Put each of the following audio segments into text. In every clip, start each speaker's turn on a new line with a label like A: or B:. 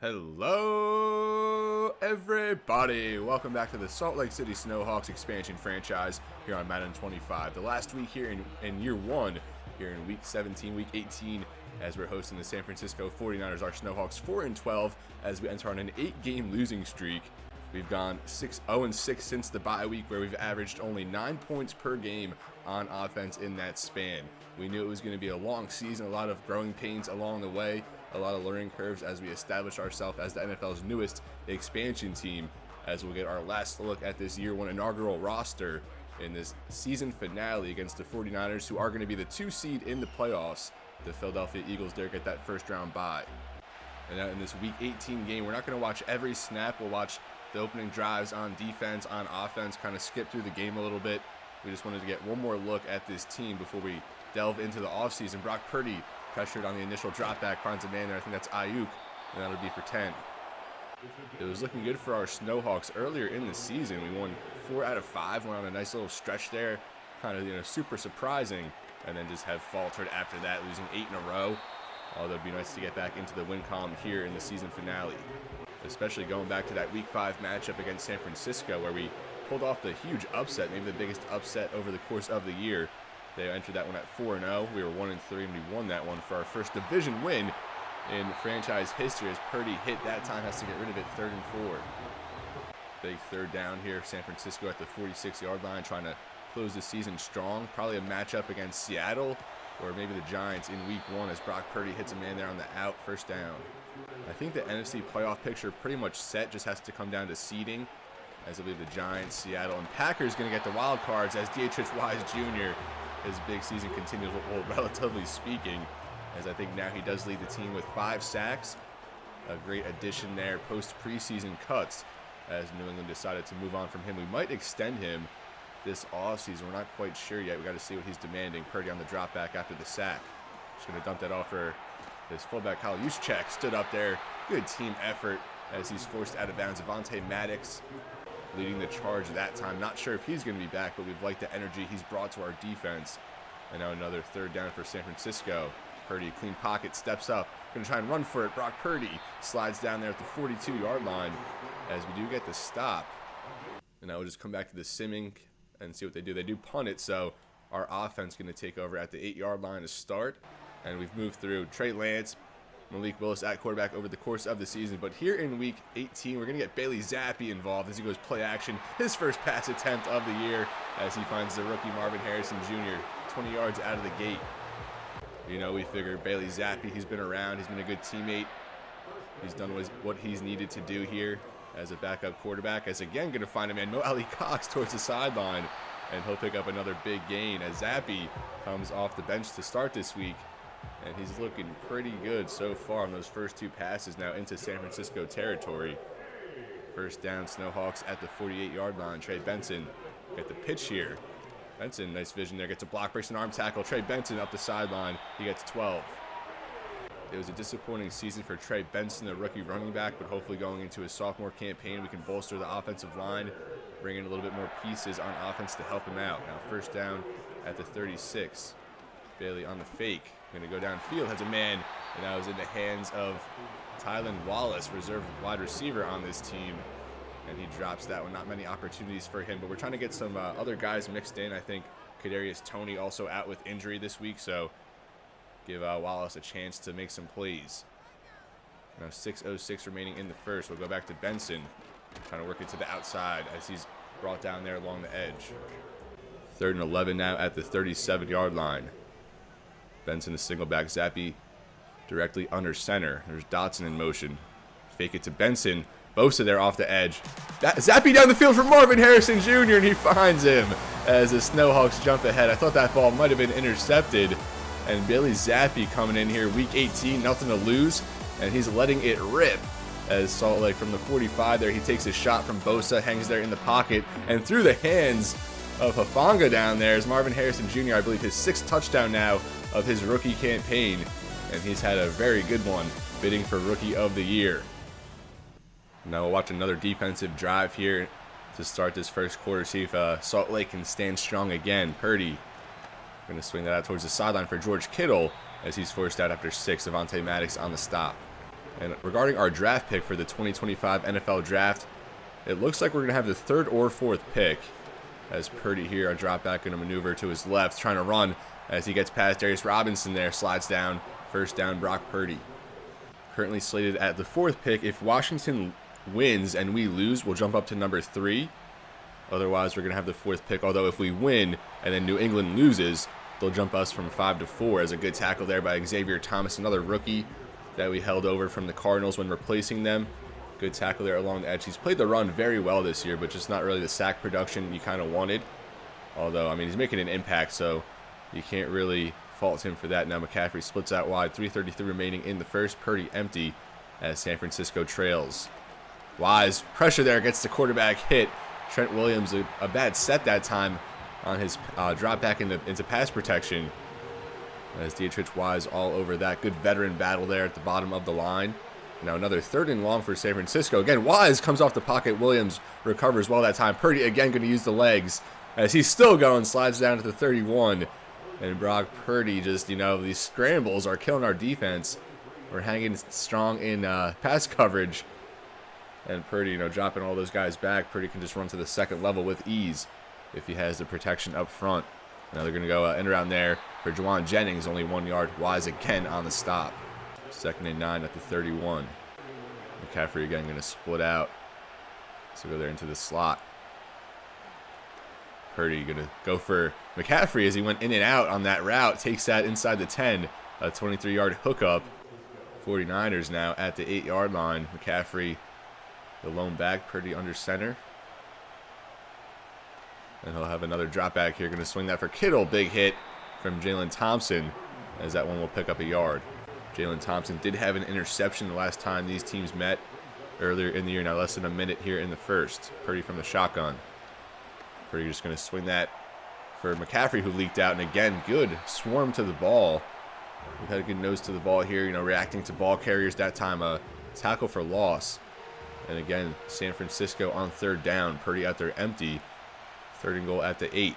A: Hello, everybody. Welcome back to the Salt Lake City Snowhawks expansion franchise here on Madden 25. The last week here in year one, here in week 17, week 18, as we're hosting the San Francisco 49ers, our Snowhawks 4-12 as we enter on an 8-game losing streak. We've gone 0-6 since the bye week, where we've averaged only 9 points per game on offense in that span. We knew it was going to be a long season, a lot of growing pains along the way, a lot of learning curves as we establish ourselves as the NFL's newest expansion team, as we'll get our last look at this year one inaugural roster in this season finale against the 49ers, who are going to be the 2 seed in the playoffs. The Philadelphia Eagles there get that first round bye. And now in this week 18 game, we're not going to watch every snap. We'll watch the opening drives on defense, on offense, kind of skip through the game a little bit. We just wanted to get one more look at this team before we delve into the offseason. Brock Purdy pressured on the initial drop back, finds a man there. I think that's Ayuk, and that'll be for 10. It was looking good for our Snowhawks earlier in the season. We won 4 out of 5, went on a nice little stretch there, kind of super surprising, and then just have faltered after that, losing 8 in a row. Although it'd be nice to get back into the win column here in the season finale, especially going back to that Week 5 matchup against San Francisco, where we pulled off the huge upset, maybe the biggest upset over the course of the year. They entered that one at 4-0. We were 1-3, and we won that one for our first division win in franchise history, as Purdy hit that time, has to get rid of it, 3rd and 4. Big third down here, San Francisco at the 46-yard line, trying to close the season strong. Probably a matchup against Seattle or maybe the Giants in week 1, as Brock Purdy hits a man there on the out, first down. I think the NFC playoff picture pretty much set, just has to come down to seeding, as I believe the Giants, Seattle, and Packers going to get the wild cards, as Dietrich Wise Jr., his big season continues, well, relatively speaking, as I think now he does lead the team with 5 sacks. A great addition there post preseason cuts, as New England decided to move on from him. We might extend him this offseason. We're not quite sure yet. We got to see what he's demanding. Purdy on the drop back after the sack. Just going to dump that off for his fullback, Kyle Juszczyk, stood up there. Good team effort as he's forced out of bounds. Maddox leading the charge that time. Not sure if he's going to be back, but we've liked the energy he's brought to our defense. And now another third down for San Francisco. Purdy, clean pocket, steps up. Going to try and run for it. Brock Purdy slides down there at the 42-yard line, as we do get the stop. And now we'll just come back to the simming and see what they do. They do punt it, so our offense going to take over at the 8-yard line to start. And we've moved through Trey Lance, Malik, Willis at quarterback over the course of the season. But here in week 18, we're going to get Bailey Zappe involved as he goes play action. His first pass attempt of the year, as he finds the rookie Marvin Harrison Jr. 20 yards out of the gate. You know, we figured Bailey Zappe, he's been around. He's been a good teammate. He's done what he's needed to do here as a backup quarterback. As again, going to find a man, Mo Ali Cox, towards the sideline. And he'll pick up another big gain as Zappe comes off the bench to start this week. And he's looking pretty good so far on those first 2 passes now into San Francisco territory. First down, Snowhawks at the 48-yard line. Trey Benson get the pitch here. Benson, nice vision there, gets a block, breaks an arm tackle. Trey Benson up the sideline. He gets 12. It was a disappointing season for Trey Benson, the rookie running back, but hopefully going into his sophomore campaign, we can bolster the offensive line, bring in a little bit more pieces on offense to help him out. Now first down at the 36. Bailey on the fake, going to go downfield, has a man, and that was in the hands of Tylan Wallace, reserve wide receiver on this team, and he drops that one. Not many opportunities for him, but we're trying to get some other guys mixed in. I think Kadarius Toney also out with injury this week, so give Wallace a chance to make some plays. Now 6:06 remaining in the first. We'll go back to Benson, trying to work it to the outside as he's brought down there along the edge. 3rd and 11 now at the 37-yard line. Benson the single back, Zappe directly under center. There's Dotson in motion. Fake it to Benson. Bosa there off the edge. Zappe down the field for Marvin Harrison Jr. and he finds him as the Snowhawks jump ahead. I thought that ball might have been intercepted. And Bailey Zappe coming in here, week 18, nothing to lose. And he's letting it rip as Salt Lake from the 45 there. He takes a shot from Bosa, hangs there in the pocket, and through the hands of Hufanga down there is Marvin Harrison Jr., I believe his 6th touchdown now of his rookie campaign, and he's had a very good one, bidding for Rookie of the Year. Now we'll watch another defensive drive here to start this first quarter, see if Salt Lake can stand strong again. Purdy going to swing that out towards the sideline for George Kittle as he's forced out after 6. Maddox on the stop. And regarding our draft pick for the 2025 NFL Draft, it looks like we're going to have the 3rd or 4th pick. As Purdy here, our drop back going to maneuver to his left, trying to run as he gets past Darius Robinson there, slides down, first down Brock Purdy. Currently slated at the 4th pick. If Washington wins and we lose, we'll jump up to number 3. Otherwise, we're going to have the 4th pick. Although if we win and then New England loses, they'll jump us from 5 to 4. As a good tackle there by Xavier Thomas, another rookie that we held over from the Cardinals when replacing them. Good tackle there along the edge. He's played the run very well this year, but just not really the sack production you kind of wanted. Although, I mean, he's making an impact, so you can't really fault him for that. Now McCaffrey splits out wide. 3:33 remaining in the first. Purdy empty as San Francisco trails. Wise, pressure there, gets the quarterback hit. Trent Williams, a bad set that time on his drop back into pass protection. As Dietrich Wise all over that. Good veteran battle there at the bottom of the line. Now another 3rd and long for San Francisco. Again, Wise comes off the pocket. Williams recovers well that time. Purdy again going to use the legs as he's still going. Slides down to the 31. And Brock Purdy just, these scrambles are killing our defense. We're hanging strong in pass coverage. And Purdy, dropping all those guys back. Purdy can just run to the 2nd level with ease if he has the protection up front. Now they're going to go in around there for Juwan Jennings. Only 1 yard. Wise again on the stop. 2nd and 9 at the 31. McCaffrey again going to split out. So go there into the slot. Purdy going to go for McCaffrey as he went in and out on that route. Takes that inside the 10. A 23-yard hookup. 49ers now at the 8-yard line. McCaffrey, the lone back. Purdy under center. And he'll have another drop back here. Going to swing that for Kittle. Big hit from Jalen Thompson as that one will pick up a yard. Jalen Thompson did have an interception the last time these teams met earlier in the year. Now less than a minute here in the first. Purdy from the shotgun. Purdy just going to swing that for McCaffrey, who leaked out. And again, good swarm to the ball. We've had a good nose to the ball here, reacting to ball carriers. That time a tackle for loss. And again, San Francisco on 3rd down. Purdy out there empty. 3rd and goal at the 8.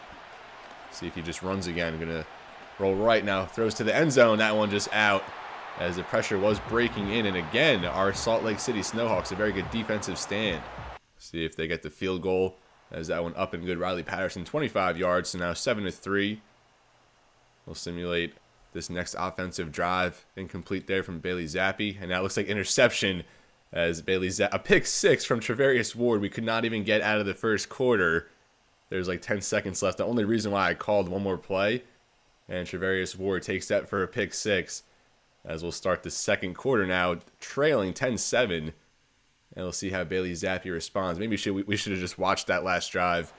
A: See if he just runs again. Going to roll right now. Throws to the end zone. That one just out, as the pressure was breaking in. And again, our Salt Lake City Snowhawks, a very good defensive stand. See if they get the field goal, as that one up and good. Riley Patterson, 25 yards, so now 7-3. We'll simulate this next offensive drive. Incomplete there from Bailey Zappe. And that looks like interception, as Bailey Zappe, a pick 6 from Trevarius Ward. We could not even get out of the first quarter. There's like 10 seconds left. The only reason why I called one more play. And Trevarius Ward takes that for a pick 6. As we'll start the 2nd quarter now, trailing 10-7. And we'll see how Bailey Zappe responds. Maybe we should have just watched that last drive.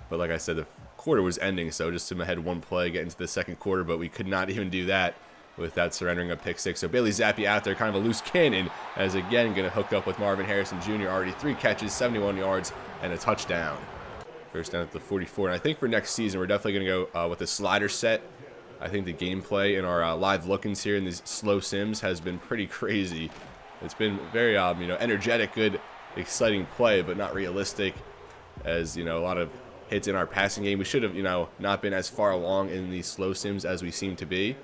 A: But like I said, the quarter was ending, so just to ahead 1 play, get into the 2nd quarter. But we could not even do that without surrendering a pick 6. So Bailey Zappe out there, kind of a loose cannon, as again going to hook up with Marvin Harrison Jr. Already 3 catches, 71 yards, and a touchdown. First down at the 44. And I think for next season, we're definitely going to go with a slider set. I think the gameplay in our live look-ins here in these slow sims has been pretty crazy. It's been very, energetic, good, exciting play, but not realistic. As, a lot of hits in our passing game. We should have, not been as far along in these slow sims as we seem to be.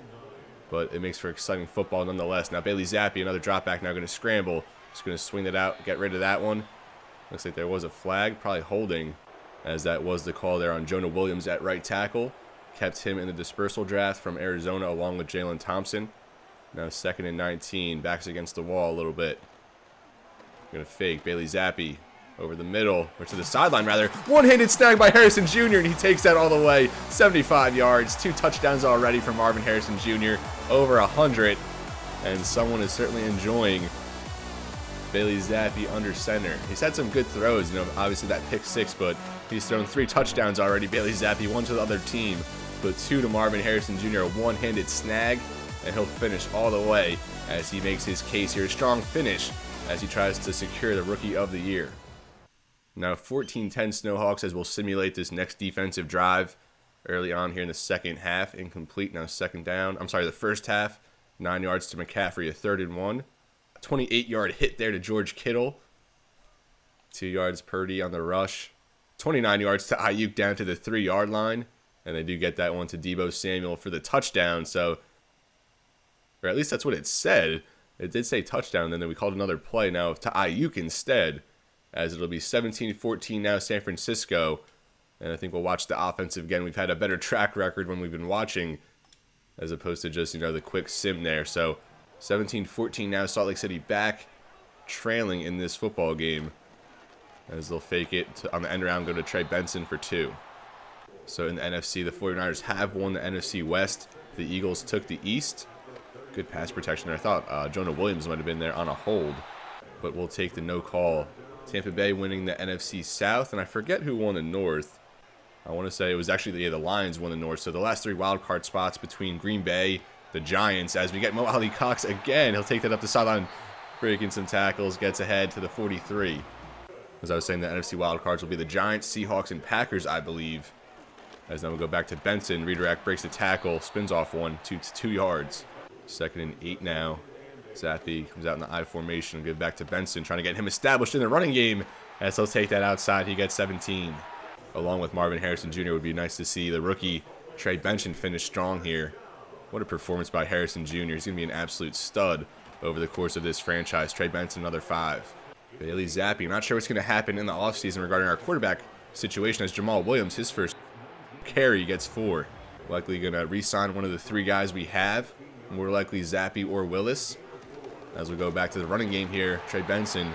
A: But it makes for exciting football nonetheless. Now Bailey Zappe, another drop back, now going to scramble. Just going to swing that out, get rid of that one. Looks like there was a flag, probably holding, as that was the call there on Jonah Williams at right tackle. Kept him in the dispersal draft from Arizona along with Jalen Thompson. Now 2nd and 19, backs against the wall a little bit. Going to fake Bailey Zappe over the middle, or to the sideline rather. One-handed snag by Harrison Jr. and he takes that all the way. 75 yards, 2 touchdowns already from Marvin Harrison Jr. Over 100, and someone is certainly enjoying Bailey Zappe under center. He's had some good throws, obviously that pick 6, but he's thrown 3 touchdowns already. Bailey Zappe, 1 to the other team, but 2 to Marvin Harrison Jr. A one-handed snag, and he'll finish all the way as he makes his case here. A strong finish as he tries to secure the Rookie of the Year. Now 14-10 Snowhawks, as we'll simulate this next defensive drive early on here in the second half. Incomplete, now 2nd down. I'm sorry, the first half. 9 yards to McCaffrey, a 3rd and 1. 28-yard hit there to George Kittle. 2 yards Purdy on the rush. 29 yards to Ayuk down to the 3-yard line. And they do get that one to Deebo Samuel for the touchdown. So, or at least that's what it said. It did say touchdown, and then we called another play now to Ayuk instead, as it'll be 17-14 now San Francisco. And I think we'll watch the offensive again. We've had a better track record when we've been watching, as opposed to just, the quick sim there. So 17-14 now, Salt Lake City back trailing in this football game, as they'll fake it on the end round, go to Trey Benson for 2. So in the NFC, the 49ers have won the NFC West. The Eagles took the East. Good pass protection there. I thought Jonah Williams might have been there on a hold, but we'll take the no call. Tampa Bay winning the NFC South, and I forget who won the North. I want to say it was actually the Lions won the North. So the last 3 wild card spots between Green Bay, the Giants, as we get Mo Ali Cox again. He'll take that up the sideline, breaking some tackles, gets ahead to the 43. As I was saying, the NFC wild cards will be the Giants, Seahawks, and Packers, I believe. As then we'll go back to Benson. Redirect, breaks the tackle, spins off one, 2 yards. 2nd and 8 now. Zappe comes out in the I formation and give back to Benson, trying to get him established in the running game. As he'll take that outside, he gets 17. Along with Marvin Harrison Jr., it would be nice to see the rookie Trey Benson finish strong here. What a performance by Harrison Jr. He's going to be an absolute stud over the course of this franchise. Trey Benson, another 5. Bailey Zappe, not sure what's going to happen in the offseason regarding our quarterback situation, as Jamal Williams, his first carry, gets 4. Likely going to re-sign one of the 3 guys we have. More likely Zappe or Willis. As we go back to the running game here, Trey Benson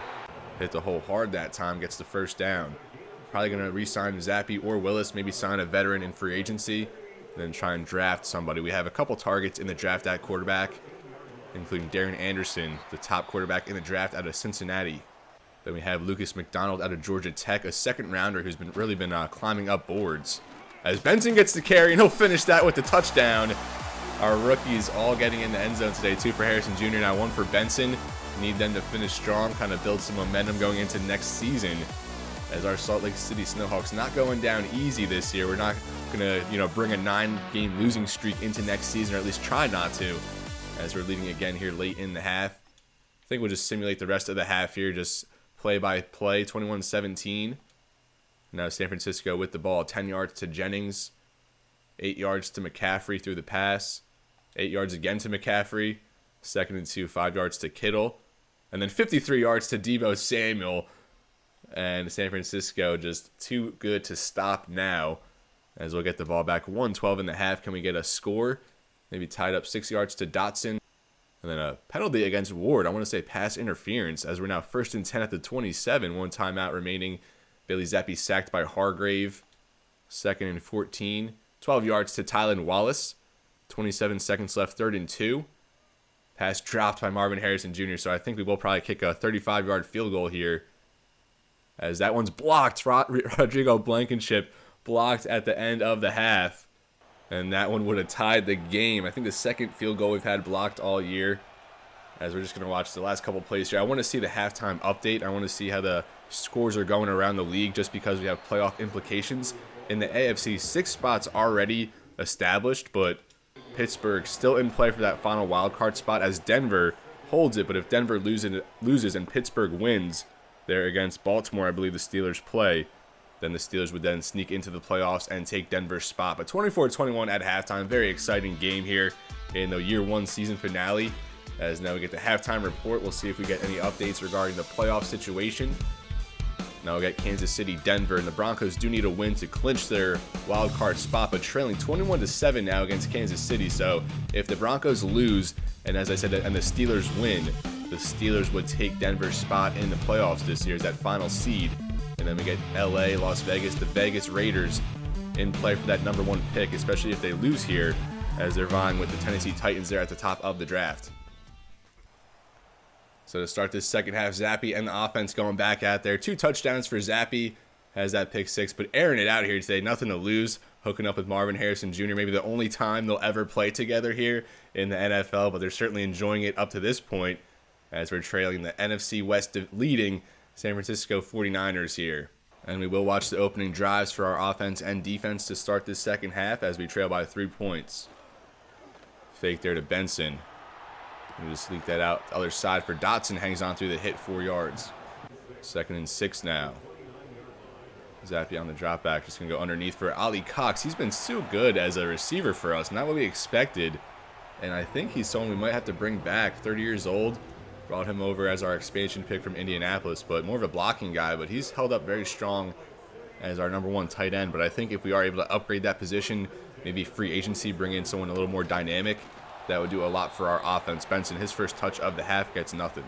A: hit the hole hard that time, gets the first down. Probably going to re-sign Zappe or Willis, maybe sign a veteran in free agency, then try and draft somebody. We have a couple targets in the draft at quarterback, including Darren Anderson, the top quarterback in the draft out of Cincinnati. Then we have Lucas McDonald out of Georgia Tech, a 2nd rounder who's really been climbing up boards. As Benson gets the carry, and he'll finish that with the touchdown. Our rookies all getting in the end zone today. 2 for Harrison Jr., now 1 for Benson. Need them to finish strong, kind of build some momentum going into next season. As our Salt Lake City Snowhawks not going down easy this year. We're not going to, bring a 9-game losing streak into next season, or at least try not to, as we're leading again here late in the half. I think we'll just simulate the rest of the half here, just play by play, 21-17. Now San Francisco with the ball, 10 yards to Jennings, 8 yards to McCaffrey through the pass, 8 yards again to McCaffrey, 2nd and 2, 5 yards to Kittle, and then 53 yards to Deebo Samuel. And San Francisco just too good to stop now, as we'll get the ball back. 1:12 in the half. Can we get a score? Maybe tied up 6 yards to Dotson. And then a penalty against Ward. I want to say pass interference, as we're now 1st and 10 at the 27. 1 timeout remaining. Bailey Zappe sacked by Hargrave. 2nd and 14. 12 yards to Tylan Wallace. 27 seconds left, 3rd and 2. Pass dropped by Marvin Harrison Jr. So I think we will probably kick a 35-yard field goal here, as that one's blocked. Rodrigo Blankenship blocked at the end of the half, and that one would have tied the game. I think the 2nd field goal we've had blocked all year, as we're just going to watch the last couple plays here. I want to see the halftime update. I want to see how the scores are going around the league, just because we have playoff implications. In the AFC, 6 spots already established, but Pittsburgh still in play for that final wild card spot, as Denver holds it. But if Denver loses and Pittsburgh wins there against Baltimore, I believe the Steelers play, then the Steelers would then sneak into the playoffs and take Denver's spot. But 24-21 at halftime. Very exciting game here in the Year 1 season finale. As now we get the halftime report. We'll see if we get any updates regarding the playoff situation. Now we'll get Kansas City, Denver, and the Broncos do need a win to clinch their wild card spot, but trailing 21-7 now against Kansas City. So if the Broncos lose, and as I said, and the Steelers win, the Steelers would take Denver's spot in the playoffs this year as that final seed. And then we get LA, Las Vegas, the Vegas Raiders in play for that number 1 pick, especially if they lose here, as they're vying with the Tennessee Titans there at the top of the draft. So to start this second half, Zappe and the offense going back out there. 2 touchdowns for Zappe, has that pick 6, but airing it out here today, nothing to lose. Hooking up with Marvin Harrison Jr., maybe the only time they'll ever play together here in the NFL, but they're certainly enjoying it up to this point, as we're trailing the NFC West leading San Francisco 49ers here. And we will watch the opening drives for our offense and defense to start this second half, as we trail by 3 points. Fake there to Benson. We just leak that out the other side for Dotson. Hangs on through the hit, 4 yards. 2nd and 6 now. Zappe on the drop back. Just going to go underneath for Ali Cox. He's been so good as a receiver for us. Not what we expected. And I think he's someone we might have to bring back. 30 years old. Brought him over as our expansion pick from Indianapolis, but more of a blocking guy. But he's held up very strong as our #1 tight end. But I think if we are able to upgrade that position, maybe free agency, bring in someone a little more dynamic, that would do a lot for our offense. Benson, his first touch of the half, gets nothing.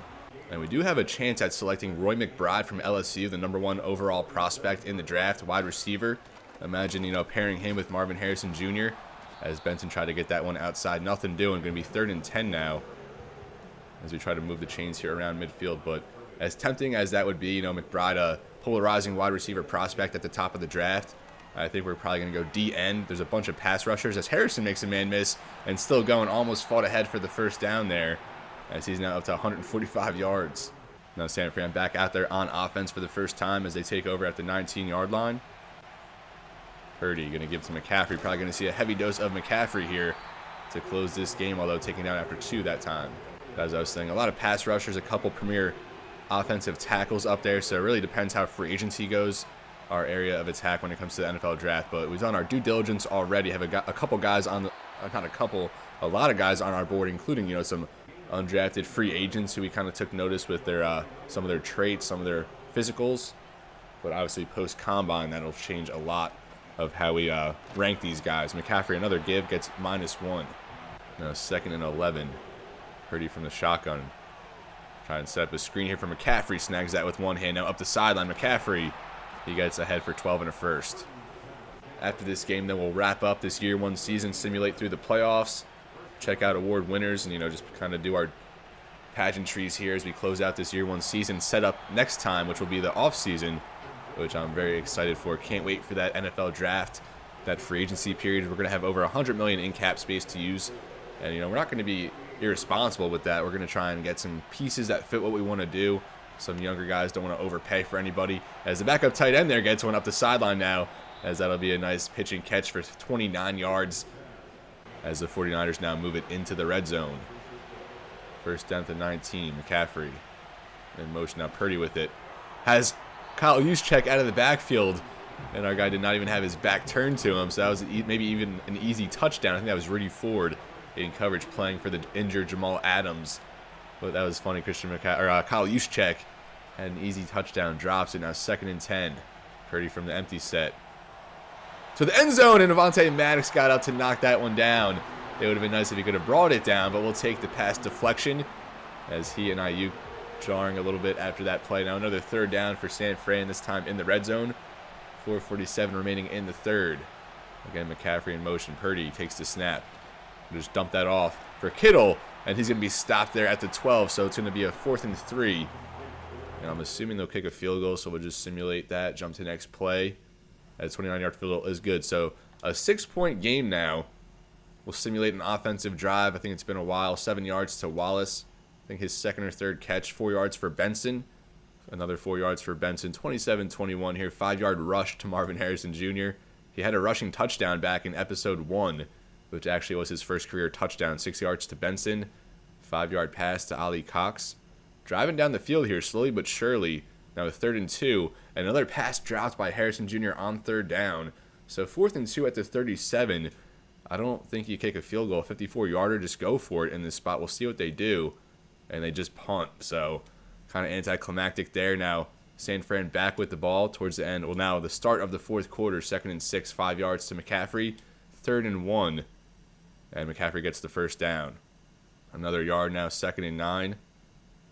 A: And we do have a chance at selecting Roy McBride from LSU, the #1 overall prospect in the draft, wide receiver. Imagine, pairing him with Marvin Harrison Jr. as Benson tried to get that one outside. Nothing doing. Going to be 3rd and 10 now as we try to move the chains here around midfield. But as tempting as that would be, McBride, a polarizing wide receiver prospect at the top of the draft, I think we're probably going to go D-end. There's a bunch of pass rushers as Harrison makes a man miss and still going, almost fought ahead for the first down there as he's now up to 145 yards. Now San Fran back out there on offense for the first time as they take over at the 19-yard line. Purdy going to give to McCaffrey. Probably going to see a heavy dose of McCaffrey here to close this game, although taking down after 2 that time. As I was saying, a lot of pass rushers, a couple premier offensive tackles up there, so it really depends how free agency goes, our area of attack when it comes to the NFL draft. But we've done our due diligence already. Have a couple guys on the, a lot of guys on our board, including some undrafted free agents who we kind of took notice with their some of their traits, some of their physicals. But obviously post combine, that'll change a lot of how we rank these guys. McCaffrey, another give, gets -1. Now 2nd and 11. Purdy from the shotgun. Trying to set up a screen here for McCaffrey. Snags that with one hand. Now up the sideline. McCaffrey, he gets ahead for 12 and a first. After this game, then we'll wrap up this year 1 season, simulate through the playoffs, check out award winners, and just kind of do our pageantries here as we close out this year 1 season. Set up next time, which will be the off season, which I'm very excited for. Can't wait for that NFL draft, that free agency period. We're going to have over $100 million in cap space to use, and we're not going to be irresponsible with that. We're going to try and get some pieces that fit what we want to do. Some younger guys don't want to overpay for anybody. As the backup tight end there gets one up the sideline now, as that'll be a nice pitch and catch for 29 yards as the 49ers now move it into the red zone. First down to 19. McCaffrey in motion now. Purdy with it. Has Kyle Juszczyk out of the backfield, and our guy did not even have his back turned to him, so that was maybe even an easy touchdown. I think that was Rudy Ford in coverage playing for the injured Jamal Adams. But that was funny. Kyle Juszczyk had an easy touchdown, drops it. Now 2nd and 10. Purdy from the empty set to the end zone, and Avonte Maddox got up to knock that one down. It would have been nice if he could have brought it down, but we'll take the pass deflection as he and Ayuk jarring a little bit after that play. Now another 3rd down for San Fran, this time in the red zone. 4:47 remaining in the 3rd. Again, McCaffrey in motion. Purdy takes the snap. Just dump that off for Kittle, and he's going to be stopped there at the 12, so it's going to be a 4th and 3. And I'm assuming they'll kick a field goal, so we'll just simulate that, jump to the next play. That 29-yard field goal is good. So a 6-point game now. We'll simulate an offensive drive. I think it's been a while. 7 yards to Willis. I think his 2nd or 3rd catch. 4 yards for Benson. Another 4 yards for Benson. 27-21 here. 5-yard rush to Marvin Harrison Jr. He had a rushing touchdown back in episode 1, which actually was his first career touchdown. 6 yards to Benson. 5-yard pass to Ali Cox. Driving down the field here slowly but surely. Now a 3rd and 2. Another pass dropped by Harrison Jr. on 3rd down. So 4th and 2 at the 37. I don't think you kick a field goal. 54-yarder, just go for it in this spot. We'll see what they do. And they just punt. So kind of anticlimactic there. Now San Fran back with the ball towards the end. Well, now the start of the 4th quarter. 2nd and 6. 5 yards to McCaffrey. 3rd and 1. And McCaffrey gets the first down. Another yard now. 2nd and 9.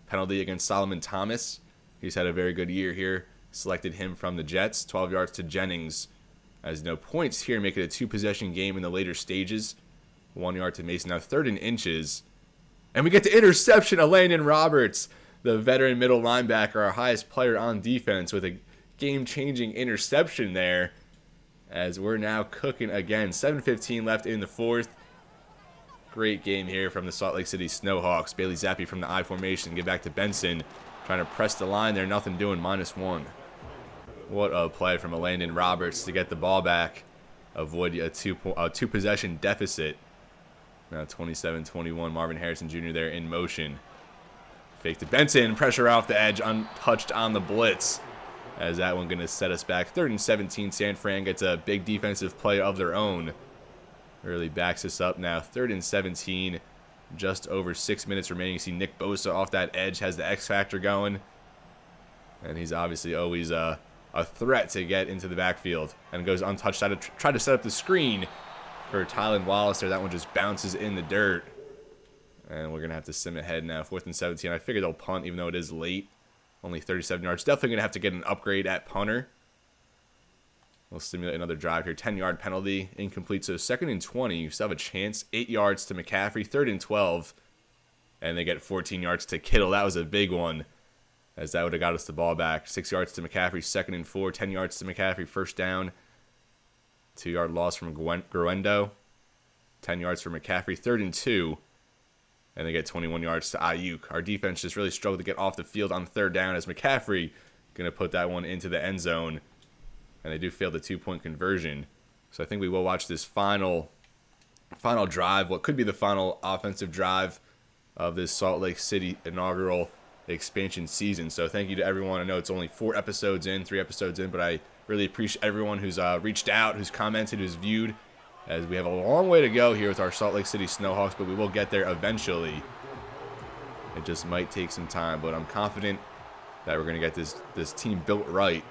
A: Penalty against Solomon Thomas. He's had a very good year here. Selected him from the Jets. 12 yards to Jennings. As no points here, make it a 2-possession game in the later stages. 1 yard to Mason. Now 3rd and inches. And we get the interception of Landon Roberts, the veteran middle linebacker, our highest player on defense, with a game-changing interception there. As we're now cooking again. 7:15 left in the 4th. Great game here from the Salt Lake City Snowhawks. Bailey Zappe from the I formation. Get back to Benson. Trying to press the line there. Nothing doing. -1. What a play from Landon Roberts to get the ball back. Avoid a two-possession deficit. Now 27-21. Marvin Harrison Jr. there in motion. Fake to Benson. Pressure off the edge. Untouched on the blitz. As that one going to set us back. 3rd and 17. San Fran gets a big defensive play of their own. Really backs us up now. 3rd and 17. Just over 6 minutes remaining. You see Nick Bosa off that edge, has the X Factor going. And he's obviously always a threat to get into the backfield. And goes untouched. Tried to set up the screen for Tylan Wallace there. That one just bounces in the dirt. And we're going to have to sim ahead now. 4th and 17. I figure they'll punt even though it is late. Only 37 yards. Definitely going to have to get an upgrade at punter. We'll simulate another drive here. 10-yard penalty. Incomplete. So 2nd and 20. You still have a chance. 8 yards to McCaffrey. 3rd and 12. And they get 14 yards to Kittle. That was a big one, as that would have got us the ball back. 6 yards to McCaffrey. 2nd and 4. 10 yards to McCaffrey. First down. 2-yard loss from Gruendo. 10 yards for McCaffrey. 3rd and 2. And they get 21 yards to Ayuk. Our defense just really struggled to get off the field on 3rd down, as McCaffrey going to put that one into the end zone. And they do fail the 2-point conversion. So I think we will watch this final drive, what could be the final offensive drive of this Salt Lake City inaugural expansion season. So thank you to everyone. I know it's only 3 episodes in, but I really appreciate everyone who's reached out, who's commented, who's viewed, as we have a long way to go here with our Salt Lake City Snowhawks, but we will get there eventually. It just might take some time, but I'm confident that we're going to get this team built right.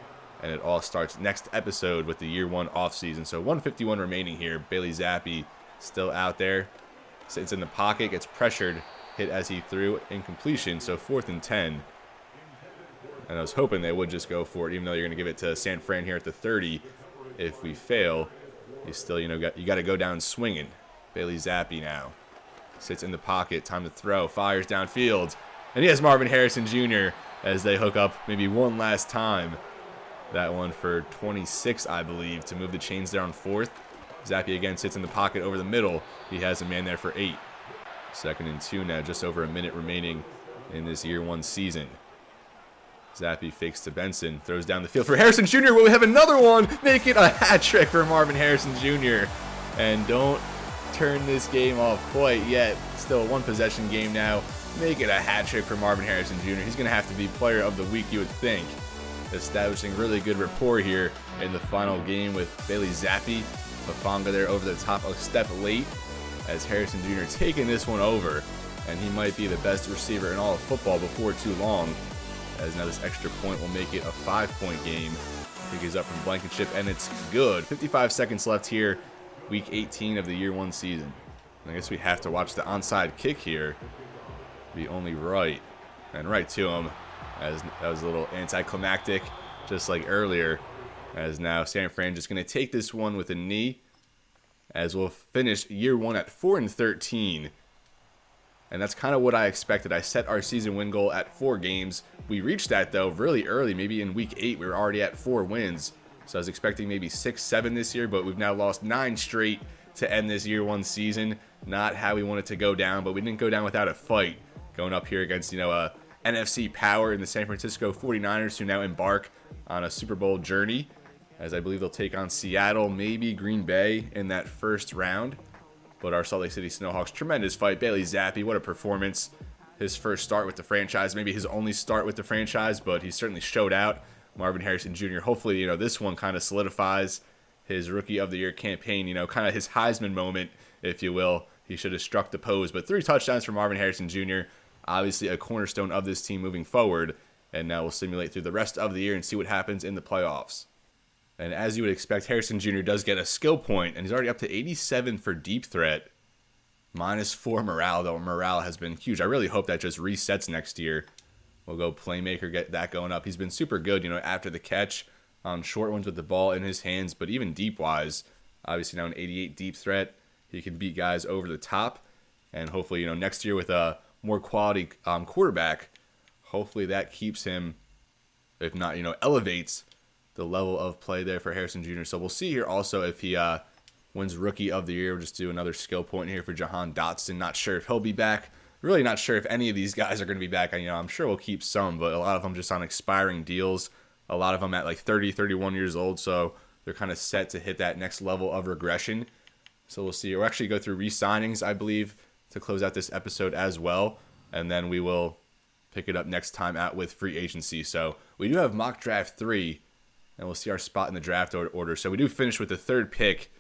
A: And it all starts next episode with the year 1 offseason. So 151 remaining here. Bailey Zappe still out there. Sits in the pocket, gets pressured, hit as he threw, incompletion. So 4th and 10. And I was hoping they would just go for it, even though you're going to give it to San Fran here at the 30. If we fail, you still, you got to go down swinging. Bailey Zappe now sits in the pocket. Time to throw. Fires downfield. And he has Marvin Harrison Jr. as they hook up maybe one last time. That one for 26, I believe, to move the chains there on 4th. Zappe again sits in the pocket over the middle. He has a man there for 8. 2nd and 2 now, just over a minute remaining in this year 1 season. Zappe fakes to Benson, throws down the field for Harrison Jr. Will we have another one? Make it a hat trick for Marvin Harrison Jr. And don't turn this game off quite yet. Still a 1-possession game now. Make it a hat trick for Marvin Harrison Jr. He's going to have to be player of the week, you would think. Establishing really good rapport here in the final game with Bailey Zappe. Mafanga there over the top, a step late, as Harrison Jr. taking this one over, and he might be the best receiver in all of football before too long, as now this extra point will make it a 5-point game. Pick is up from Blankenship, and it's good. 55 seconds left here, week 18 of the year 1 season. And I guess we have to watch the onside kick here. Be only right, and right to him. As that was a little anticlimactic, just like earlier, as now San Fran just going to take this one with a knee, as we'll finish year 1 at 4 and 13. And that's kind of what I expected. I set our season win goal at 4 games. We reached that, though, really early. Maybe in week 8, we were already at 4 wins. So I was expecting maybe 6, 7 this year, but we've now lost 9 straight to end this year 1 season. Not how we wanted to go down, but we didn't go down without a fight. Going up here against, NFC power in the San Francisco 49ers, who now embark on a Super Bowl journey, as I believe they'll take on Seattle, maybe Green Bay in that first round. But our Salt Lake City Snowhawks, tremendous fight. Bailey Zappe, what a performance. His first start with the franchise, maybe his only start with the franchise, but he certainly showed out. Marvin Harrison Jr., hopefully, this one kind of solidifies his Rookie of the Year campaign, kind of his Heisman moment, if you will. He should have struck the pose, but 3 touchdowns for Marvin Harrison Jr., obviously a cornerstone of this team moving forward, and now we'll simulate through the rest of the year and see what happens in the playoffs. And as you would expect, Harrison Jr. does get a skill point, and he's already up to 87 for deep threat. -4 morale, though. Morale has been huge. I really hope that just resets next year. We'll go playmaker, get that going up. He's been super good, after the catch on short ones with the ball in his hands, but even deep-wise, obviously now an 88 deep threat. He can beat guys over the top, and hopefully, next year with a more quality quarterback, hopefully that keeps him, if not, elevates the level of play there for Harrison Jr. So we'll see here also if he wins Rookie of the Year. We'll just do another skill point here for Jahan Dotson. Not sure if he'll be back. Really not sure if any of these guys are going to be back. I'm sure we'll keep some, but a lot of them just on expiring deals. A lot of them at like 30, 31 years old, so they're kind of set to hit that next level of regression. So we'll see. We'll actually go through re-signings, I believe, to close out this episode as well, and then we will pick it up next time out with free agency. So we do have mock draft 3, and we'll see our spot in the draft order. So we do finish with the 3rd pick,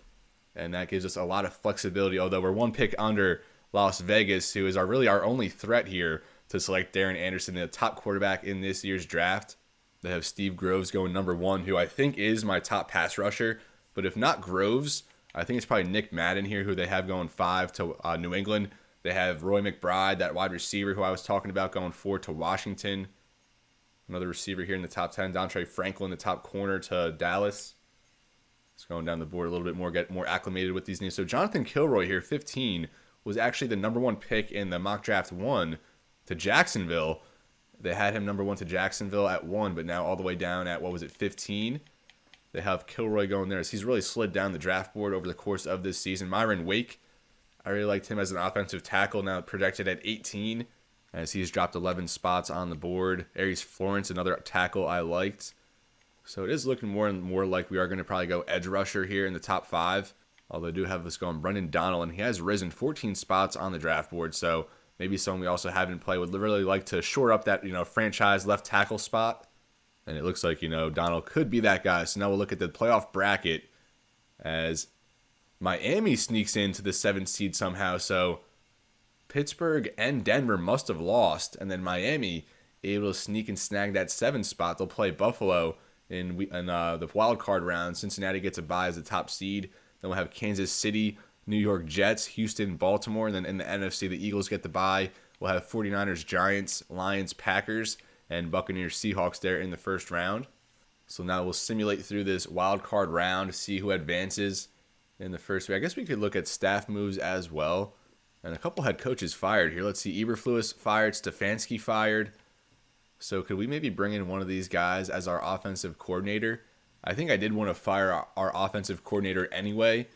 A: and that gives us a lot of flexibility, although we're 1 pick under Las Vegas, who is our only threat here to select Darren Anderson, the top quarterback in this year's draft. They have Steve Groves going number 1, who I think is my top pass rusher. But if not Groves, I think it's probably Nick Madden here, who they have going 5 to New England. They have Roy McBride, that wide receiver who I was talking about, going 4 to Washington. Another receiver here in the top 10, Dontre Franklin, the top corner to Dallas. It's going down the board a little bit more, get more acclimated with these names. So Jonathan Kilroy here, 15, was actually the number 1 pick in the mock draft 1 to Jacksonville. They had him number 1 to Jacksonville at 1, but now all the way down at, 15? They have Kilroy going there. So he's really slid down the draft board over the course of this season. Myron Wake, I really liked him as an offensive tackle, now projected at 18, as he's dropped 11 spots on the board. Aries Florence, another tackle I liked. So it is looking more and more like we are going to probably go edge rusher here in the top 5. Although I do have this going Brendan Donnell, and he has risen 14 spots on the draft board. So maybe someone we also have in play would really like to shore up that, franchise left tackle spot. And it looks like, Donnell could be that guy. So now we'll look at the playoff bracket as Miami sneaks into the 7th seed somehow. So Pittsburgh and Denver must have lost. And then Miami able to sneak and snag that 7th spot. They'll play Buffalo in the wild card round. Cincinnati gets a bye as the top seed. Then we'll have Kansas City, New York Jets, Houston, Baltimore. And then in the NFC, the Eagles get the bye. We'll have 49ers, Giants, Lions, Packers, and Buccaneers, Seahawks there in the first round. So now we'll simulate through this wild card round to see who advances in the first week. I guess we could look at staff moves as well. And a couple head coaches fired here. Let's see, Eberflus fired, Stefanski fired. So could we maybe bring in one of these guys as our offensive coordinator? I think I did want to fire our offensive coordinator anyway.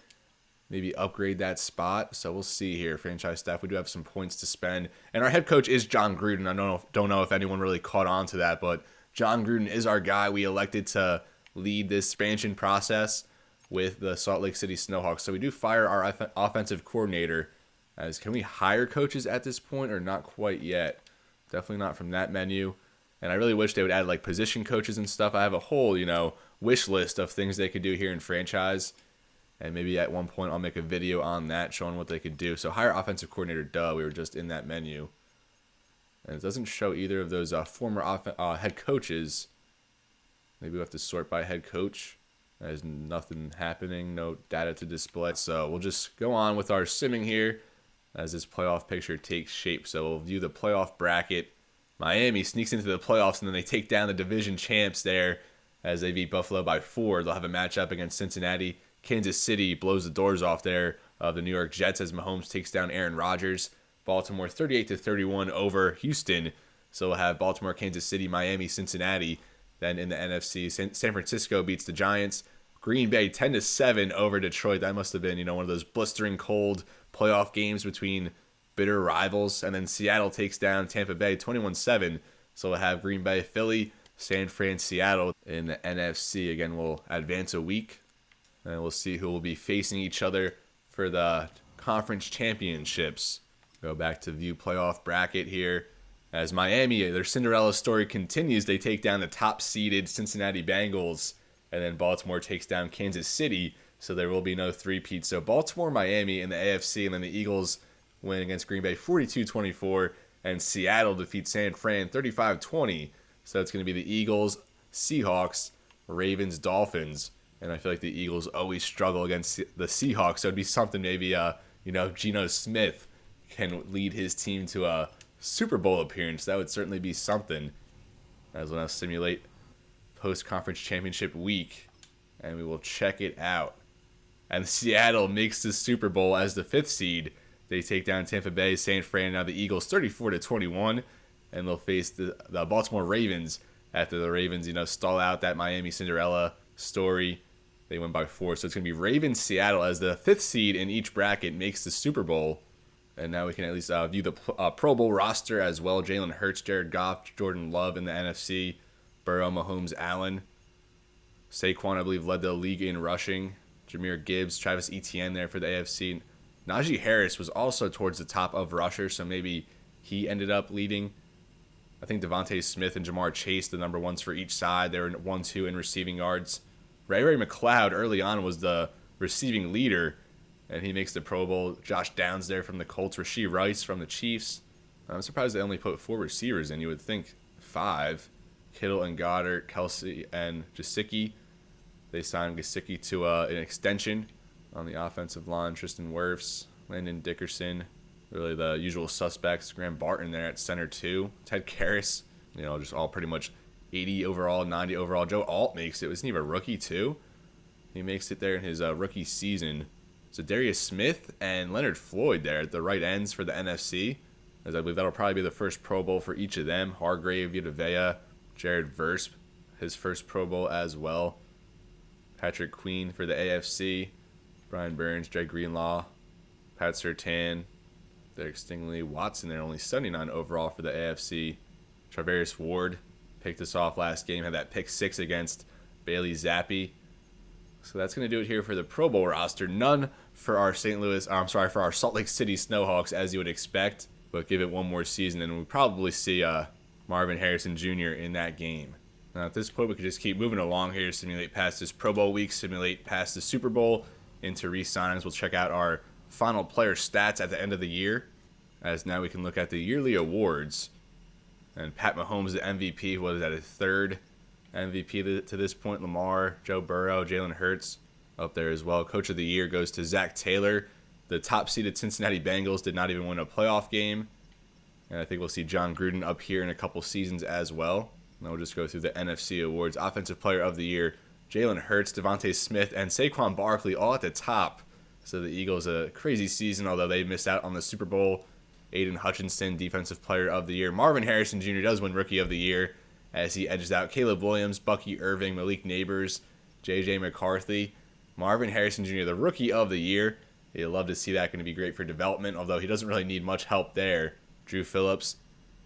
A: Maybe upgrade that spot. So we'll see here, franchise staff. We do have some points to spend. And our head coach is John Gruden. I don't know if anyone really caught on to that, but John Gruden is our guy. We elected to lead this expansion process with the Salt Lake City Snowhawks. So we do fire our offensive coordinator. Can we hire coaches at this point or not quite yet? Definitely not from that menu. And I really wish they would add like position coaches and stuff. I have a whole, wish list of things they could do here in franchise. And maybe at one point I'll make a video on that showing what they could do. So hire offensive coordinator, we were just in that menu. And it doesn't show either of those former head coaches. Maybe we'll have to sort by head coach. There's nothing happening, no data to display. So we'll just go on with our simming here as this playoff picture takes shape. So we'll view the playoff bracket. Miami sneaks into the playoffs, and then they take down the division champs there as they beat Buffalo by 4. They'll have a matchup against Cincinnati. Kansas City blows the doors off there of the New York Jets as Mahomes takes down Aaron Rodgers. Baltimore 38-31 over Houston. So we'll have Baltimore, Kansas City, Miami, Cincinnati. Then in the NFC, San Francisco beats the Giants. Green Bay 10-7 over Detroit. That must have been, one of those blistering cold playoff games between bitter rivals. And then Seattle takes down Tampa Bay 21-7. So we'll have Green Bay, Philly, San Fran, Seattle in the NFC. Again, we'll advance a week. And we'll see who will be facing each other for the conference championships. Go back to view playoff bracket here. As Miami, their Cinderella story continues. They take down the top-seeded Cincinnati Bengals. And then Baltimore takes down Kansas City. So there will be no three-peat. So Baltimore, Miami in the AFC. And then the Eagles win against Green Bay 42-24. And Seattle defeats San Fran 35-20. So it's going to be the Eagles, Seahawks, Ravens, Dolphins. And I feel like the Eagles always struggle against the Seahawks. So it'd be something maybe, Geno Smith can lead his team to a Super Bowl appearance. That would certainly be something. As we'll now simulate post-conference championship week. And we will check it out. And Seattle makes the Super Bowl as the 5th seed. They take down Tampa Bay, San Fran, now the Eagles 34-21. And they'll face the Baltimore Ravens after the Ravens, stall out that Miami Cinderella story. They win by 4, so it's going to be Ravens, Seattle as the 5th seed in each bracket makes the Super Bowl. And now we can at least view the Pro Bowl roster as well. Jalen Hurts, Jared Goff, Jordan Love in the NFC. Burrow, Mahomes, Allen. Saquon, I believe, led the league in rushing. Jahmyr Gibbs, Travis Etienne there for the AFC. Najee Harris was also towards the top of rushers, so maybe he ended up leading. I think Devontae Smith and Jamar Chase, the number ones for each side. They were 1-2 in receiving yards. Ray McLeod early on was the receiving leader and he makes the Pro Bowl. Josh Downs there from the Colts. Rashee Rice from the Chiefs. I'm surprised they only put 4 receivers in. You would think 5. Kittle and Goddard, Kelsey and Gesicki. They signed Gesicki to an extension on the offensive line. Tristan Wirfs, Landon Dickerson, really the usual suspects. Graham Barton there at center too. Ted Karras, just all pretty much 80 overall, 90 overall. Joe Alt makes it. Wasn't he a rookie too? He makes it there in his rookie season. So Darius Smith and Leonard Floyd there at the right ends for the NFC. As I believe that'll probably be the first Pro Bowl for each of them. Hargrave, Vita Vea, Jared Verse, his first Pro Bowl as well. Patrick Queen for the AFC. Brian Burns, Dre Greenlaw, Pat Surtain, Derek Stingley, Watson there, only 79 overall for the AFC. Travarius Ward picked us off last game, had that pick 6 against Bailey Zappe. So that's going to do it here for the Pro Bowl roster. None for our for our Salt Lake City Snowhawks, as you would expect. But give it one more season, and we'll probably see Marvin Harrison Jr. in that game. Now, at this point, we could just keep moving along here, simulate past this Pro Bowl week, simulate past the Super Bowl, into re-signings. We'll check out our final player stats at the end of the year, as now we can look at the yearly awards. And Pat Mahomes, the MVP, was at his 3rd MVP to this point. Lamar, Joe Burrow, Jalen Hurts up there as well. Coach of the Year goes to Zach Taylor. The top-seeded Cincinnati Bengals did not even win a playoff game. And I think we'll see John Gruden up here in a couple seasons as well. And we'll just go through the NFC awards. Offensive Player of the Year, Jalen Hurts, Devontae Smith, and Saquon Barkley all at the top. So the Eagles, a crazy season, although they missed out on the Super Bowl. Aiden Hutchinson, Defensive Player of the Year. Marvin Harrison Jr. does win Rookie of the Year as he edges out Caleb Williams, Bucky Irving, Malik Neighbors, J.J. McCarthy. Marvin Harrison Jr., the Rookie of the Year. You'd love to see that, going to be great for development, although he doesn't really need much help there. Drew Phillips,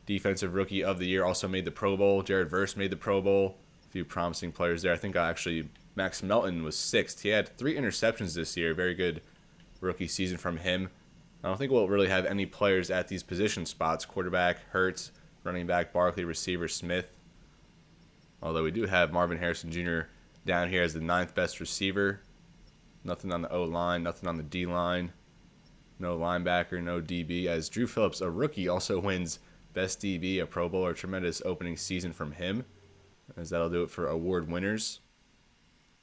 A: Defensive Rookie of the Year, also made the Pro Bowl. Jared Verse made the Pro Bowl. A few promising players there. I think actually Max Melton was 6th. He had 3 interceptions this year. Very good rookie season from him. I don't think we'll really have any players at these position spots. Quarterback, Hurts. Running back, Barkley. Receiver, Smith. Although we do have Marvin Harrison Jr. down here as the 9th best receiver. Nothing on the O-line, nothing on the D-line. No linebacker, no DB. As Drew Phillips, a rookie, also wins Best DB, a Pro Bowl, a tremendous opening season from him. As that'll do it for award winners.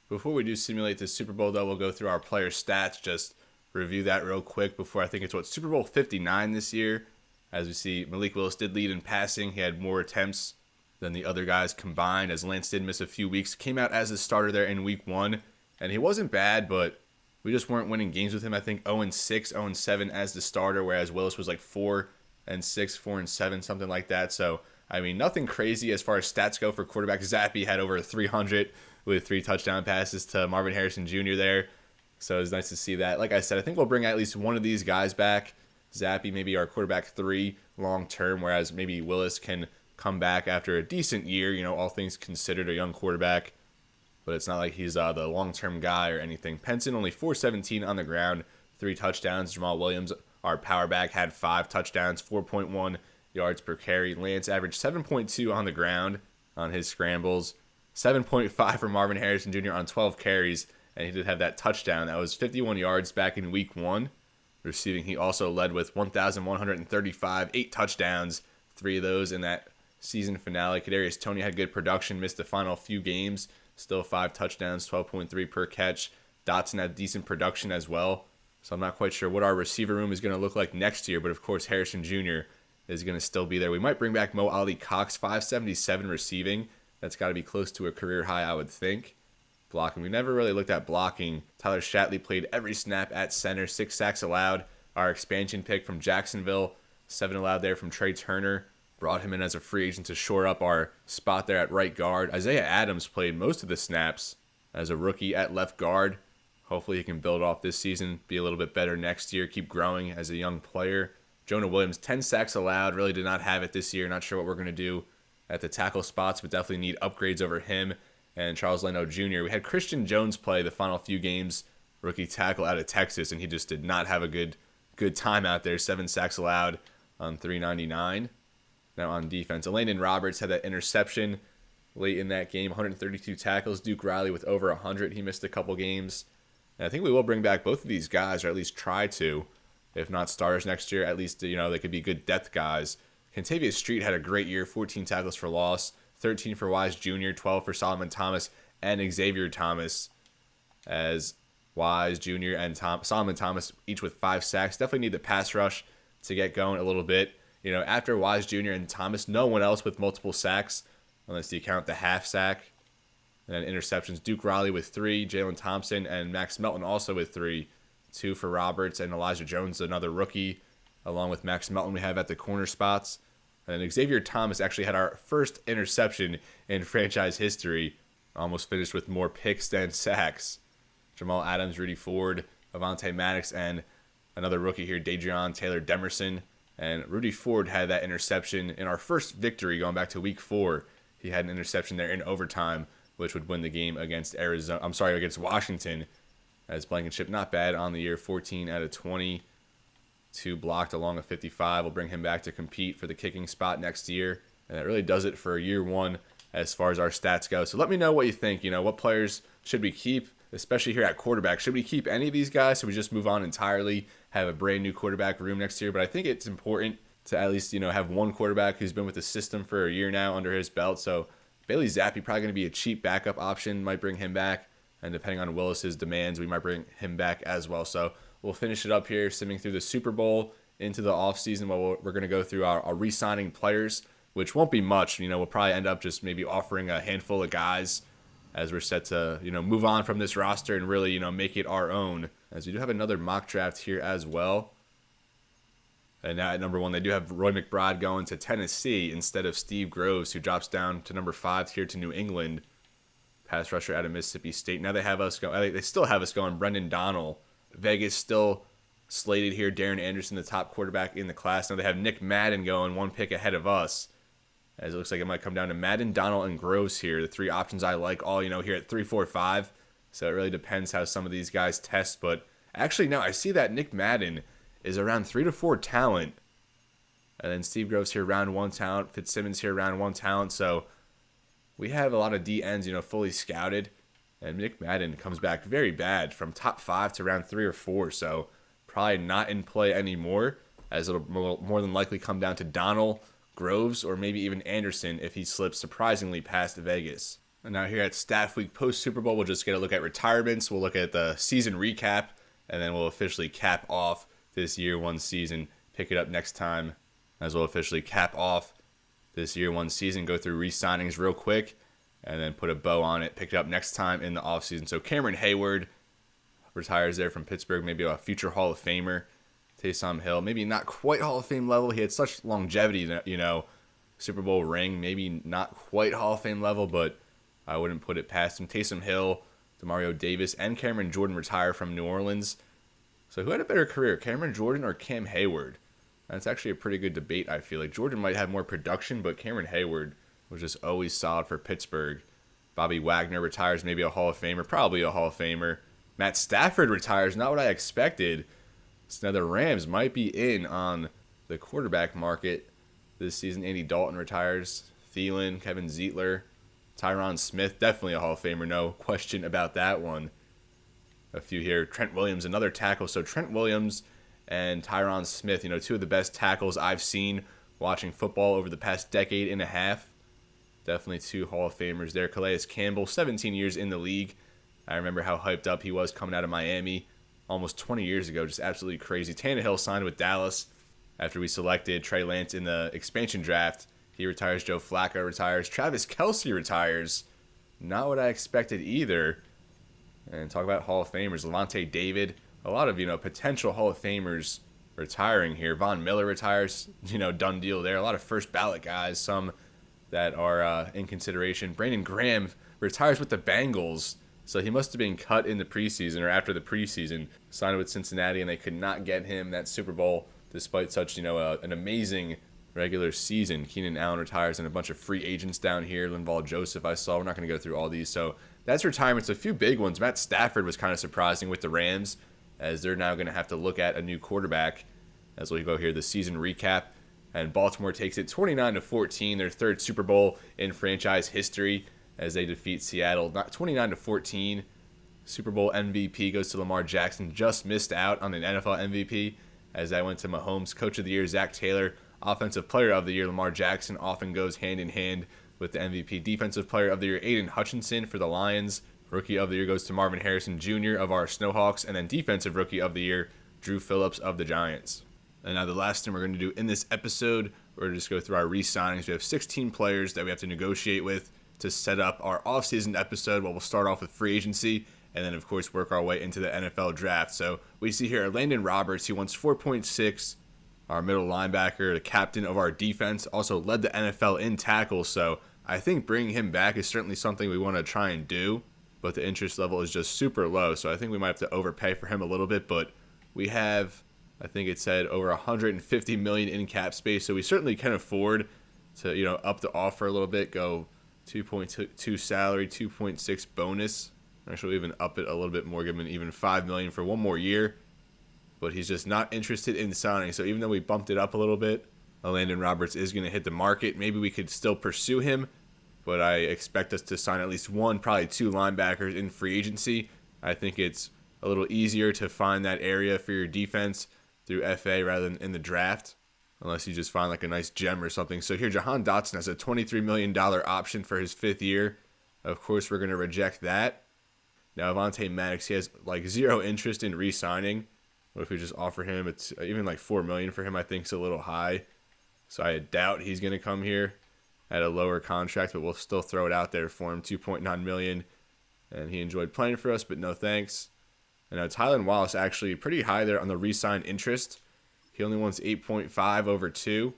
A: Before we do simulate the Super Bowl, though, we'll go through our player stats. Just review that real quick before I think it's Super Bowl 59 this year. As we see, Malik Willis did lead in passing. He had more attempts than the other guys combined, as Lance did miss a few weeks. Came out as a starter there in week 1. And he wasn't bad, but we just weren't winning games with him. I think 0-6, 0-7 as the starter, whereas Willis was like 4-6, 4-7, something like that. So, I mean, nothing crazy as far as stats go for quarterback. Zappe had over 300 with 3 touchdown passes to Marvin Harrison Jr. there. So it was nice to see that. Like I said, I think we'll bring at least one of these guys back. Zappe, maybe our quarterback 3 long term, whereas maybe Willis can come back after a decent year, all things considered, a young quarterback. But it's not like he's the long-term guy or anything. Penson only 417 on the ground, 3 touchdowns. Jamal Williams, our power back, had 5 touchdowns, 4.1 yards per carry. Lance averaged 7.2 on the ground on his scrambles, 7.5 for Marvin Harrison Jr. on 12 carries, and he did have that touchdown. That was 51 yards back in week 1. Receiving, he also led with 1,135, 8 touchdowns, 3 of those in that season finale. Kadarius Toney had good production, missed the final few games. Still 5 touchdowns, 12.3 per catch. Dotson had decent production as well. So I'm not quite sure what our receiver room is going to look like next year. But, of course, Harrison Jr. is going to still be there. We might bring back Mo Ali Cox, 577 receiving. That's got to be close to a career high, I would think. Blocking, we never really looked at blocking. Tyler Shatley played every snap at center, 6 sacks allowed. Our expansion pick from Jacksonville, 7 allowed there from Trey Turner. Brought him in as a free agent to shore up our spot there at right guard. Isaiah Adams played most of the snaps as a rookie at left guard. Hopefully he can build off this season, be a little bit better next year, keep growing as a young player. Jonah Williams, 10 sacks allowed, really did not have it this year. Not sure what we're going to do at the tackle spots, but definitely need upgrades over him and Charles Leno Jr. We had Christian Jones play the final few games, rookie tackle out of Texas, and he just did not have a good time out there. 7 sacks allowed on 399. Now on defense, Elandon Roberts had that interception late in that game, 132 tackles. Duke Riley with over 100. He missed a couple games. And I think we will bring back both of these guys, or at least try to, if not starters next year. At least, they could be good depth guys. Kentavious Street had a great year, 14 tackles for loss, 13 for Wise Jr., 12 for Solomon Thomas and Xavier Thomas, as Wise Jr. and Solomon Thomas each with 5 sacks. Definitely need the pass rush to get going a little bit. After Wise Jr. and Thomas, no one else with multiple sacks, unless you count the half sack. And then interceptions, Duke Riley with 3, Jalen Thompson and Max Melton also with 3, 2 for Roberts and Elijah Jones, another rookie, along with Max Melton we have at the corner spots. And Xavier Thomas actually had our first interception in franchise history, almost finished with more picks than sacks. Jamal Adams, Rudy Ford, Avonte Maddox, and another rookie here, Dadrion Taylor Demerson. And Rudy Ford had that interception in our first victory going back to week 4. He had an interception there in overtime, which would win the game against against Washington. As Blankenship, not bad on the year, 14 out of 20. 2 blocked along a 55. Will bring him back to compete for the kicking spot next year. And that really does it for year 1 as far as our stats go. So let me know what you think. What players should we keep, especially here at quarterback? Should we keep any of these guys? Should we just move on entirely, have a brand new quarterback room next year? But I think it's important to at least, have one quarterback who's been with the system for a year now under his belt. So Bailey Zappe probably going to be a cheap backup option. Might bring him back. And depending on Willis's demands, we might bring him back as well. So we'll finish it up here, simming through the Super Bowl into the offseason. Well, we're going to go through our re-signing players, which won't be much. We'll probably end up just maybe offering a handful of guys as we're set to, move on from this roster and really, make it our own. As we do have another mock draft here as well. And now at number 1, they do have Roy McBride going to Tennessee instead of Steve Groves, who drops down to number 5 here to New England. Pass rusher out of Mississippi State. Now they still have us going Brendan Donnell. Vegas still slated here. Darren Anderson, the top quarterback in the class. Now they have Nick Madden going 1 pick ahead of us. As it looks like it might come down to Madden, Donnell, and Groves here. The 3 options I like all, here at 3, 4, 5. So it really depends how some of these guys test. But actually now I see that Nick Madden is around 3 to 4 talent. And then Steve Groves here, round 1 talent. Fitzsimmons here, round 1 talent. So we have a lot of DNs, fully scouted. And Nick Madden comes back very bad from top 5 to round 3 or 4. So probably not in play anymore, as it'll more than likely come down to Donnell, Groves, or maybe even Anderson if he slips surprisingly past Vegas. And now here at Staff Week post-Super Bowl, we'll just get a look at retirements. We'll look at the season recap, and then we'll officially cap off this year 1 season. Pick it up next time as we'll officially cap off this year 1 season. Go through re-signings real quick, and then put a bow on it. Pick it up next time in the offseason. So Cameron Hayward retires there from Pittsburgh, maybe a future Hall of Famer. Taysom Hill, maybe not quite Hall of Fame level. He had such longevity, Super Bowl ring, maybe not quite Hall of Fame level, but I wouldn't put it past him. Taysom Hill, Demario Davis, and Cameron Jordan retire from New Orleans. So who had a better career, Cameron Jordan or Cam Hayward? That's actually a pretty good debate, I feel like. Jordan might have more production, but Cameron Hayward was just always solid for Pittsburgh. Bobby Wagner retires, maybe a Hall of Famer, probably a Hall of Famer. Matt Stafford retires, not what I expected. So now the Rams might be in on the quarterback market this season. Andy Dalton retires. Thielen, Kevin Zeitler, Tyron Smith, definitely a Hall of Famer, no question about that one. A few here. Trent Williams, another tackle. So Trent Williams and Tyron Smith, 2 of the best tackles I've seen watching football over the past decade and a half. Definitely 2 Hall of Famers there. Calais Campbell, 17 years in the league. I remember how hyped up he was coming out of Miami almost 20 years ago. Just absolutely crazy. Tannehill signed with Dallas after we selected Trey Lance in the expansion draft. He retires. Joe Flacco retires. Travis Kelce retires. Not what I expected either. And talk about Hall of Famers. Levante David. A lot of, potential Hall of Famers retiring here. Von Miller retires. Done deal there. A lot of first ballot guys. Some that are in consideration. Brandon Graham retires with the Bengals. So he must have been cut in the preseason or after the preseason. Signed with Cincinnati, and they could not get him that Super Bowl despite such, an amazing regular season. Keenan Allen retires, and a bunch of free agents down here. Linval Joseph, I saw. We're not going to go through all these. So that's retirements. A few big ones. Matt Stafford was kind of surprising with the Rams, as they're now going to have to look at a new quarterback. As we go here, the season recap. And Baltimore takes it 29-14, their 3rd Super Bowl in franchise history, as they defeat Seattle, not 29-14. Super Bowl MVP goes to Lamar Jackson. Just missed out on an NFL MVP as that went to Mahomes. Coach of the Year, Zach Taylor. Offensive Player of the Year, Lamar Jackson, often goes hand in hand with the MVP. Defensive Player of the Year, Aiden Hutchinson for the Lions. Rookie of the Year goes to Marvin Harrison Jr. of our Snowhawks. And then Defensive Rookie of the Year, Drew Phillips of the Giants. And now the last thing we're going to do in this episode, we're going to just go through our re-signings. We have 16 players that we have to negotiate with to set up our off-season episode. Well, we'll start off with free agency and then, of course, work our way into the NFL draft. So we see here Landon Roberts. He wants 4.6. Our middle linebacker, the captain of our defense, also led the NFL in tackles. So I think bringing him back is certainly something we want to try and do. But the interest level is just super low. So I think we might have to overpay for him a little bit. But we have, I think it said, over 150 million in cap space. So we certainly can afford to, up the offer a little bit, go 2.2 salary, 2.6 bonus. Actually, even up it a little bit more, give him even $5 million for one more year. But he's just not interested in signing. So even though we bumped it up a little bit, Landon Roberts is going to hit the market. Maybe we could still pursue him, but I expect us to sign at least one, probably two linebackers in free agency. I think it's a little easier to find that area for your defense through FA rather than in the draft, unless you just find like a nice gem or something. So here, Jahan Dotson has a $23 million option for his 5th year. Of course, we're going to reject that. Now, Avonte Maddox, he has like zero interest in re-signing. What if we just offer him? It's even like $4 million for him, I think, is a little high. So I doubt he's going to come here at a lower contract, but we'll still throw it out there for him, $2.9 million. And he enjoyed playing for us, but no thanks. And now Tylan Wallace actually pretty high there on the re-sign interest. He only wants 8.5 over 2.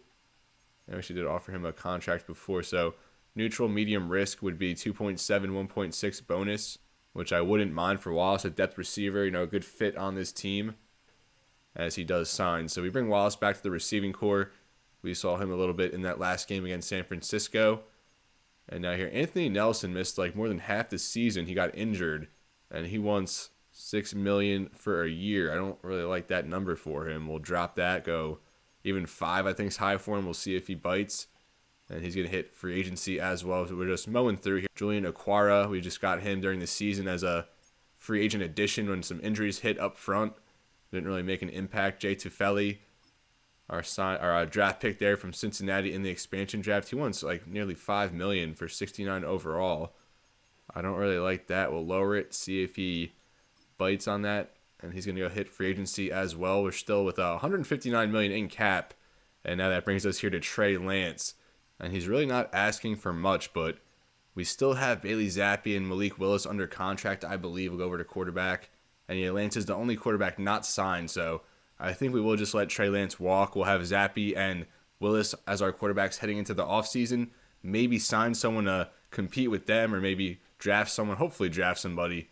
A: I actually did offer him a contract before, so neutral medium risk would be 2.7, 1.6 bonus, which I wouldn't mind for Wallace, a depth receiver, a good fit on this team as he does sign. So we bring Wallace back to the receiving core. We saw him a little bit in that last game against San Francisco. And now here, Anthony Nelson missed like more than half the season. He got injured, and he wants $6 million for a year. I don't really like that number for him. We'll drop that, go even 5, I think is high for him. We'll see if he bites. And he's going to hit free agency as well. So we're just mowing through here. Julian Okwara, we just got him during the season as a free agent addition when some injuries hit up front. Didn't really make an impact. Jay Tufele, our draft pick there from Cincinnati in the expansion draft. He wants like nearly $5 million for 69 overall. I don't really like that. We'll lower it, see if he bites on that. And he's going to go hit free agency as well. We're still with $159 million in cap. And now that brings us here to Trey Lance. And he's really not asking for much, but we still have Bailey Zappe and Malik Willis under contract, I believe. We'll go over to quarterback. And yeah, Lance is the only quarterback not signed, so I think we will just let Trey Lance walk. We'll have Zappe and Willis as our quarterbacks heading into the offseason. Maybe sign someone to compete with them or maybe draft someone, hopefully draft somebody.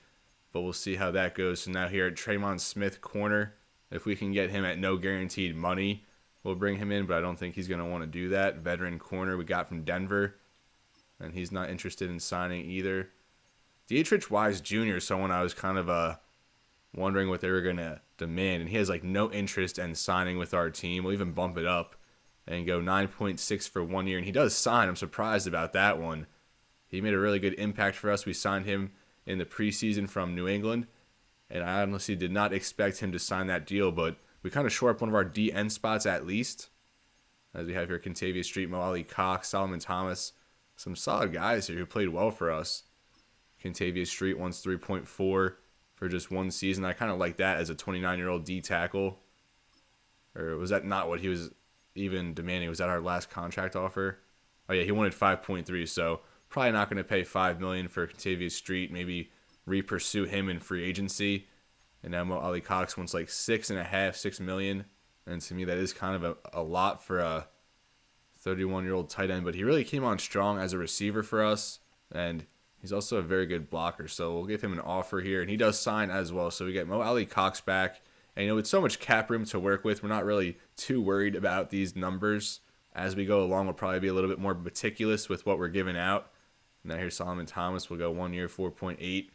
A: But we'll see how that goes. So now here at Tremon Smith corner, if we can get him at no guaranteed money, we'll bring him in, but I don't think he's going to want to do that. Veteran corner we got from Denver, and he's not interested in signing either. Dietrich Wise Jr. is someone I was kind of wondering what they were going to demand, and he has like no interest in signing with our team. We'll even bump it up and go 9.6 for 1 year, and he does sign. I'm surprised about that one. He made a really good impact for us. We signed him in the preseason from New England, and I honestly did not expect him to sign that deal, but we kind of shore up one of our DN spots at least, as we have here Kentavious Street, Mo Ali Cox, Solomon Thomas, some solid guys here who played well for us. Kentavious Street wants 3.4 for just one season. I kind of like that as a 29-year-old D tackle. Or was that not what he was even demanding? Was that our last contract offer? Oh yeah, he wanted 5.3, so probably not going to pay $5 million for Kentavious Street. Maybe re-pursue him in free agency. And now Mo Ali Cox wants like $6 million. And to me, that is kind of a lot for a 31-year-old tight end. But he really came on strong as a receiver for us. And he's also a very good blocker. So we'll give him an offer here. And he does sign as well. So we get Mo Ali Cox back. And with so much cap room to work with, we're not really too worried about these numbers. As we go along, we'll probably be a little bit more meticulous with what we're giving out. Now here's Solomon Thomas. We'll go 1 year, 4.8.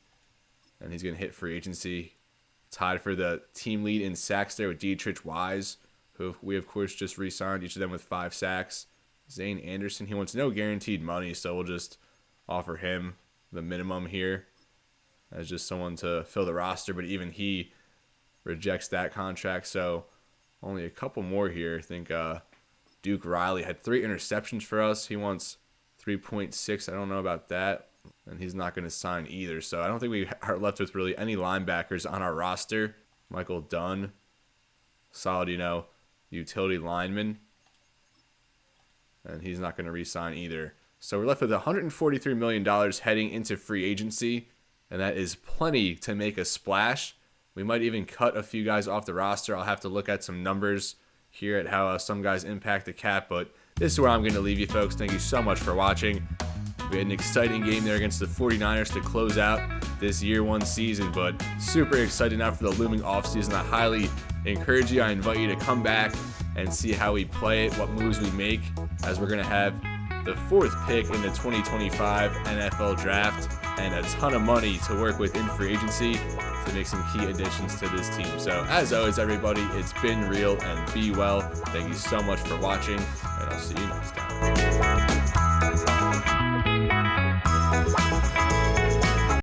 A: And he's going to hit free agency. Tied for the team lead in sacks there with Dietrich Wise, who we, of course, just re-signed, each of them with 5 sacks. Zane Anderson, he wants no guaranteed money, so we'll just offer him the minimum here. as just someone to fill the roster, but even he rejects that contract. So only a couple more here. I think Duke Riley had 3 interceptions for us. He wants 3.6. I don't know about that. And he's not going to sign either. So I don't think we are left with really any linebackers on our roster. Michael Dunn, solid, utility lineman. And he's not going to re-sign either. So we're left with $143 million heading into free agency. And that is plenty to make a splash. We might even cut a few guys off the roster. I'll have to look at some numbers here at how some guys impact the cap. But this is where I'm going to leave you, folks. Thank you so much for watching. We had an exciting game there against the 49ers to close out this year 1 season, but super excited now for the looming offseason. I highly encourage you. I invite you to come back and see how we play it, what moves we make, as we're going to have the 4th pick in the 2025 NFL Draft and a ton of money to work with in free agency to make some key additions to this team. So as always, everybody, it's been real and be well. Thank you so much for watching, and I'll see you next time.